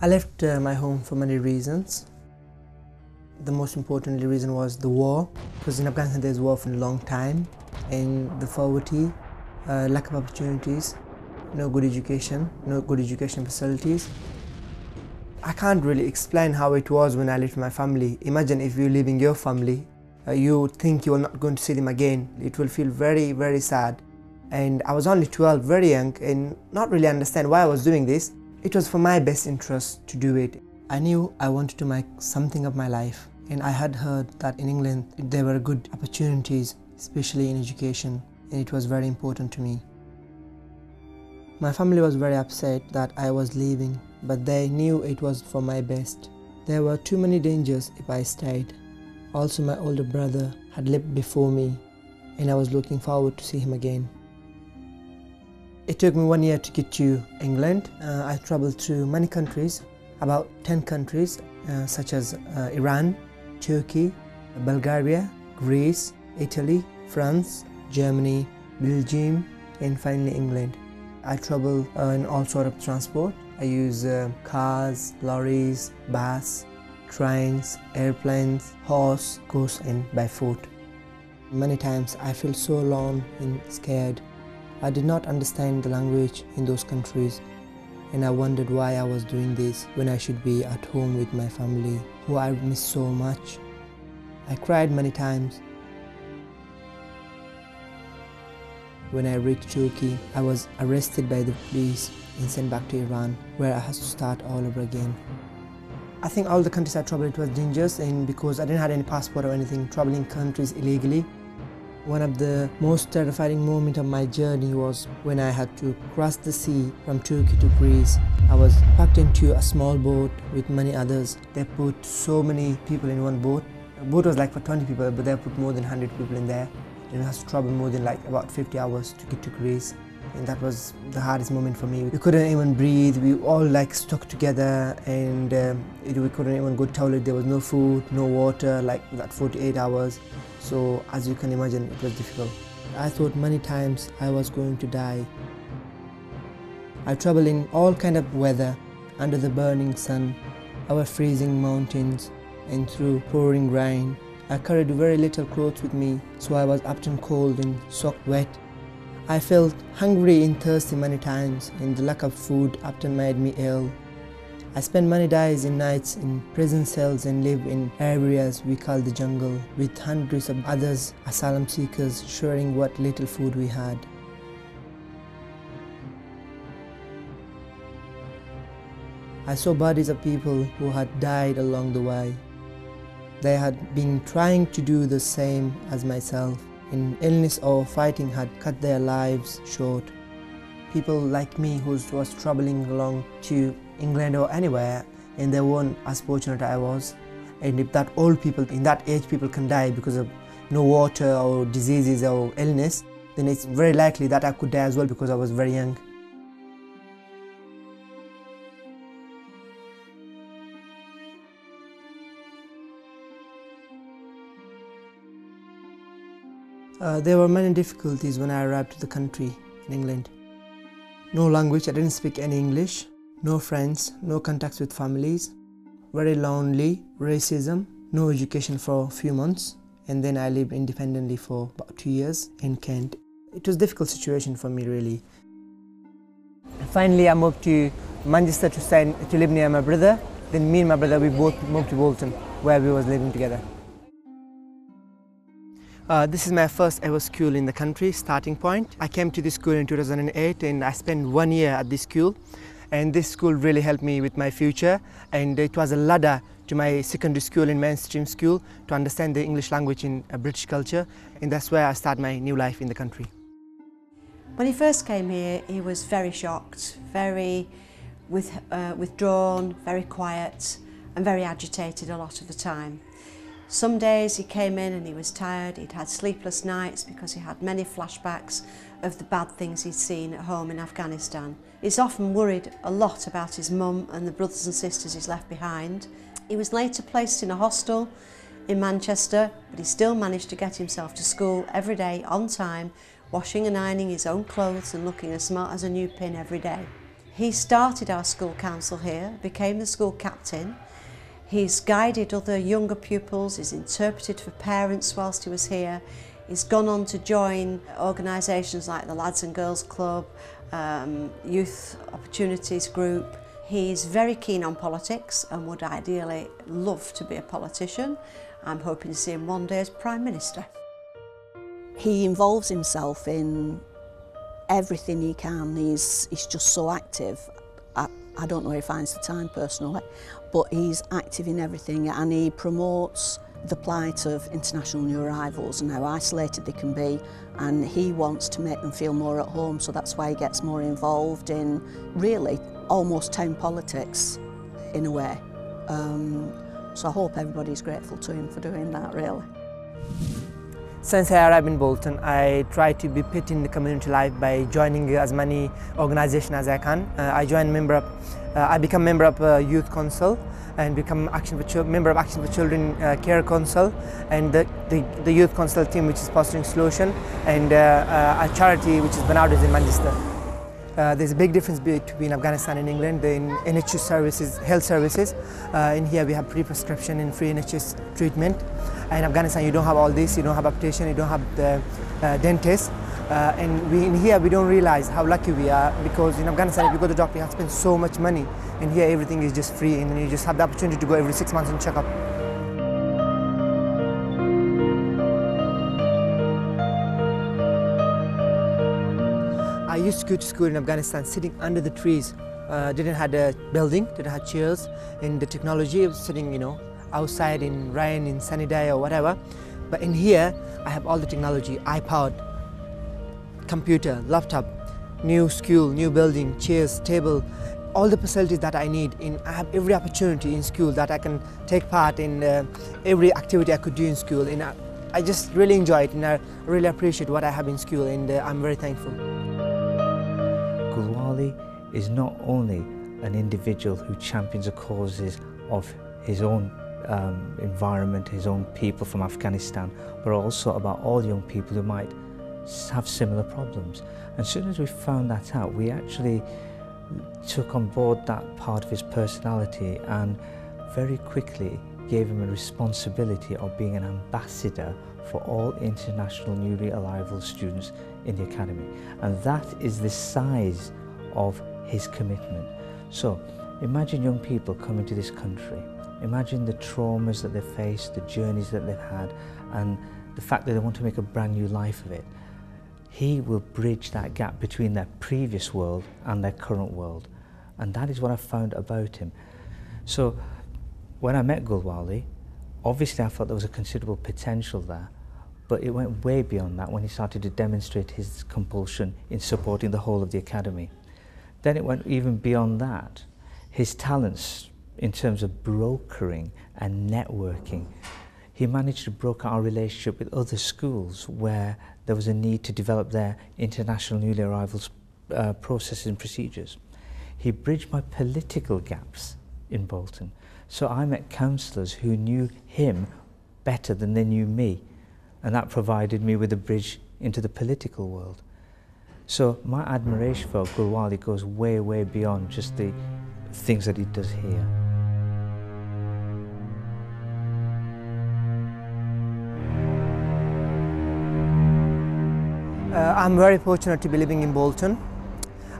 I left my home for many reasons. The most important reason was the war, because in Afghanistan there's war for a long time, and the poverty, lack of opportunities, no good education facilities. I can't really explain how it was when I left my family. Imagine if you're leaving your family, you think you're not going to see them again. It will feel very, very sad. And I was only 12, very young, and not really understand why I was doing this. It was for my best interest to do it. I knew I wanted to make something of my life, and I had heard that in England there were good opportunities, especially in education, and it was very important to me. My family was very upset that I was leaving, but they knew it was for my best. There were too many dangers if I stayed. Also, my older brother had left before me, and I was looking forward to see him again. It took me 1 year to get to England. I traveled through many countries, about 10 countries, such as Iran, Turkey, Bulgaria, Greece, Italy, France, Germany, Belgium, and finally England. I travel in all sorts of transport. I use cars, lorries, bus, trains, airplanes, horse, coach, and by foot. Many times I felt so alone and scared. I did not understand the language in those countries, and I wondered why I was doing this when I should be at home with my family, who I miss so much. I cried many times. When I reached Turkey, I was arrested by the police and sent back to Iran, where I had to start all over again. I think all the countries I traveled, it was dangerous, and because I didn't have any passport or anything, traveling countries illegally. One of the most terrifying moments of my journey was when I had to cross the sea from Turkey to Greece. I was packed into a small boat with many others. They put so many people in one boat. The boat was like for 20 people, but they put more than 100 people in there. And I had to travel more than like about 50 hours to get to Greece. And that was the hardest moment for me. We couldn't even breathe. We all like stuck together, and we couldn't even go to the toilet. There was no food, no water, like that 48 hours. So as you can imagine, it was difficult. I thought many times I was going to die. I traveled in all kind of weather, under the burning sun, over freezing mountains, and through pouring rain. I carried very little clothes with me, so I was often cold and soaked wet. I felt hungry and thirsty many times, and the lack of food often made me ill. I spent many days and nights in prison cells and lived in areas we call the jungle, with hundreds of others asylum seekers sharing what little food we had. I saw bodies of people who had died along the way. They had been trying to do the same as myself, and illness or fighting had cut their lives short. People like me who was traveling along to England or anywhere, and they weren't as fortunate as I was. And if that old people, in that age, people can die because of no water or diseases or illness, then it's very likely that I could die as well because I was very young. There were many difficulties when I arrived to the country in England. No language, I didn't speak any English, no friends, no contacts with families, very lonely, racism, no education for a few months, and then I lived independently for about 2 years in Kent. It was a difficult situation for me, really. Finally, I moved to Manchester to live near my brother. Then me and my brother, we both moved to Bolton, where we was living together. This is my first ever school in the country, starting point. I came to this school in 2008, and I spent 1 year at this school. And this school really helped me with my future, and it was a ladder to my secondary school in mainstream school to understand the English language in British culture, and that's where I started my new life in the country. When he first came here, he was very shocked, very withdrawn, very quiet, and very agitated a lot of the time. Some days he came in and he was tired, he'd had sleepless nights because he had many flashbacks of the bad things he'd seen at home in Afghanistan. He's often worried a lot about his mum and the brothers and sisters he's left behind. He was later placed in a hostel in Manchester, but he still managed to get himself to school every day on time, washing and ironing his own clothes and looking as smart as a new pin every day. He started our school council here, became the school captain. He's guided other younger pupils, he's interpreted for parents whilst he was here. He's gone on to join organisations like the Lads and Girls Club, Youth Opportunities Group. He's very keen on politics and would ideally love to be a politician. I'm hoping to see him one day as Prime Minister. He involves himself in everything he can. He's just so active. I don't know where he finds the time personally, but he's active in everything, and he promotes the plight of international new arrivals and how isolated they can be, and he wants to make them feel more at home, so that's why he gets more involved in really almost town politics in a way. So I hope everybody's grateful to him for doing that, really. Since I arrived in Bolton, I try to be fit in the community life by joining as many organisations as I can. I become member of Youth Council and become member of Action for Children Care Council, and the Youth Council team, which is Fostering Solution, and a charity which is Banaudis in Manchester. There's a big difference between Afghanistan and England in NHS services, health services. In here we have pre-prescription and free NHS treatment. In Afghanistan you don't have all this, you don't have optician, you don't have the dentist. And in here we don't realize how lucky we are, because in Afghanistan if you go to the doctor you have to spend so much money. In here everything is just free, and you just have the opportunity to go every 6 months and check up. I used to go to school in Afghanistan sitting under the trees. Didn't have a building, didn't have chairs, and the technology was sitting, outside in rain, in sunny day or whatever. But in here, I have all the technology: iPod, computer, laptop, new school, new building, chairs, table, all the facilities that I need. I have every opportunity in school that I can take part in every activity I could do in school. And I just really enjoy it, and I really appreciate what I have in school, and I'm very thankful. Gulwali is not only an individual who champions the causes of his own environment, his own people from Afghanistan, but also about all young people who might have similar problems. And as soon as we found that out, we actually took on board that part of his personality and very quickly gave him a responsibility of being an ambassador for all international newly arrival students in the academy. And that is the size of his commitment. So imagine young people coming to this country, imagine the traumas that they've faced, the journeys that they've had, and the fact that they want to make a brand new life of it. He will bridge that gap between their previous world and their current world. And that is what I found about him. So when I met Gulwali, obviously I thought there was a considerable potential there, but it went way beyond that when he started to demonstrate his compulsion in supporting the whole of the academy. Then it went even beyond that. His talents in terms of brokering and networking. He managed to broker our relationship with other schools where there was a need to develop their international newly arrivals processes and procedures. He bridged my political gaps in Bolton. So I met councillors who knew him better than they knew me, and that provided me with a bridge into the political world. So my admiration for Gulwali goes way, way beyond just the things that he does here. I'm very fortunate to be living in Bolton.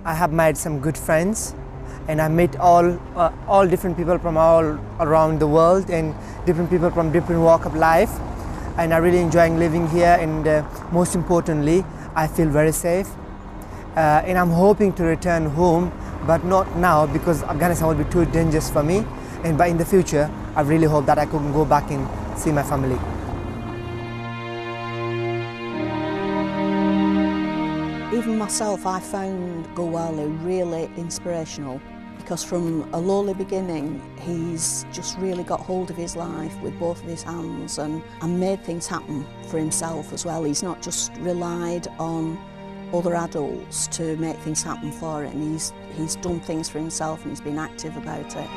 I have made some good friends, and I met all different people from all around the world, and different people from different walk of life. And I really enjoy living here, and most importantly, I feel very safe. And I'm hoping to return home, but not now, because Afghanistan will be too dangerous for me. But in the future, I really hope that I can go back and see my family. Even myself, I found Gulwali really inspirational, because from a lowly beginning, he's just really got hold of his life with both of his hands and made things happen for himself as well. He's not just relied on other adults to make things happen for him. He's done things for himself, and he's been active about it.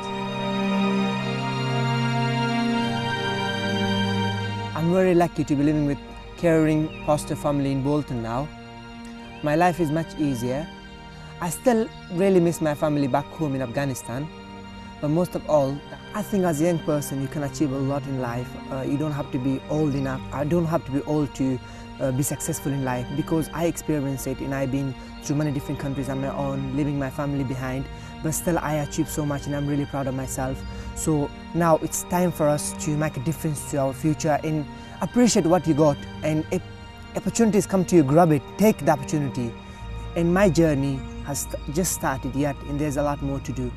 I'm very lucky to be living with caring foster family in Bolton now. My life is much easier. I still really miss my family back home in Afghanistan, but most of all, I think as a young person you can achieve a lot in life. You don't have to be old enough, I don't have to be old to be successful in life, because I experienced it and I've been through many different countries on my own, leaving my family behind, but still I achieved so much and I'm really proud of myself. So now it's time for us to make a difference to our future and appreciate what you got, and if opportunities come to you, grab it, take the opportunity. And my journey has just started yet, and there's a lot more to do.